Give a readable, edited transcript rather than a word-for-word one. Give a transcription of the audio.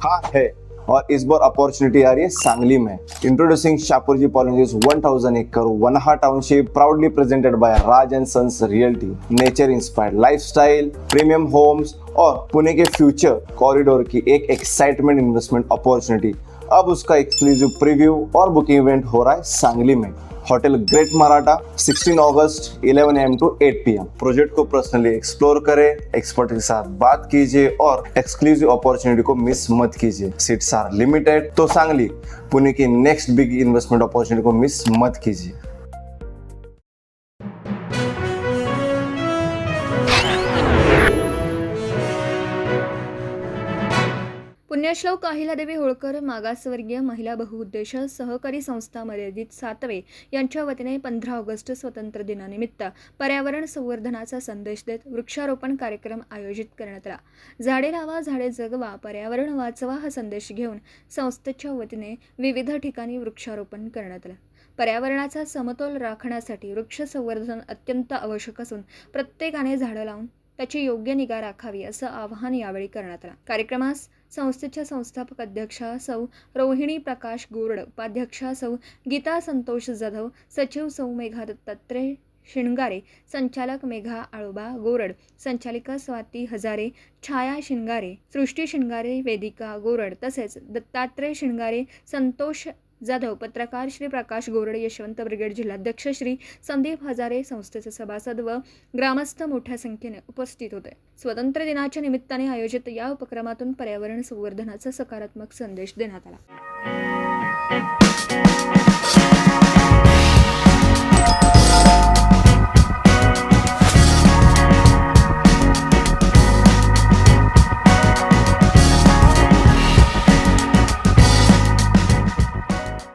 हाँ है, और इस बार अपॉर्चुनिटी आ रही है सांगली में। इंट्रोड्यूसिंग शाहपुर जी पॉलिसीज 1000 एकड़ वनहा township, proudly presented by Raj and sons realty, nature inspired lifestyle, premium homes और पुणे के फ्यूचर कॉरिडोर की एक एक्साइटमेंट इन्वेस्टमेंट अपॉर्चुनिटी। अब उसका एक्सक्लूसिव प्रीव्यू और बुकिंग इवेंट हो रहा है सांगली में, hotel great Maratha, 16 August 11 AM to 8 PM। Project को पर्सनली एक्सप्लोर करें, एक्सपर्ट के साथ बात कीजिए और एक्सक्लूसिव अपॉर्चुनिटी को मिस मत कीजिए। सीट्स आर लिमिटेड, तो सांगली पुणे की नेक्स्ट बिग इन्वेस्टमेंट अपॉर्चुनिटी को मिस मत कीजिए। पुण्यश्लोक अहिल्यादेवी होळकर मागासवर्गीय महिला बहुउद्देशीय सहकारी संस्था मर्यादित सातवे यांच्या वतीने 15 ऑगस्ट स्वातंत्र्य दिनानिमित्त पर्यावरण संवर्धनाचा संदेश देत वृक्षारोपण कार्यक्रम आयोजित करण्यात आला। झाडे लावा, झाडे जगवा, पर्यावरण वाचवा हा संदेश घेऊन संस्थेच्या वतीने विविध ठिकाणी वृक्षारोपण करण्यात आलं। पर्यावरणाचा समतोल राखण्यासाठी वृक्ष संवर्धन अत्यंत आवश्यक असून प्रत्येकाने झाडं लावून त्याची योग्य निगा राखावी असं आवाहन यावेळी करण्यात आलं। कार्यक्रमास संस्थेच्या संस्थापक अध्यक्षा सौ रोहिणी प्रकाश गोरड, उपाध्यक्षा सौ गीता संतोष जाधव, सचिव सौ मेघा दत्तात्रय शिणगारे, संचालक मेघा आळोबा गोरड, संचालिका स्वाती हजारे, छाया शिणगारे, सृष्टी शिणगारे, वेदिका गोरड तसेच दत्तात्रय शिणगारे, संतोष जाधव, पत्रकार श्री प्रकाश गोरड, यशवंत ब्रिगेड जिल्हाध्यक्ष श्री संदीप हजारे, संस्थेचे सभासद व ग्रामस्थ मोठ्या संख्येने उपस्थित होते। स्वातंत्र्य दिनाच्या निमित्ताने आयोजित या उपक्रमातून पर्यावरण संवर्धनाचा सकारात्मक संदेश देण्यात आला।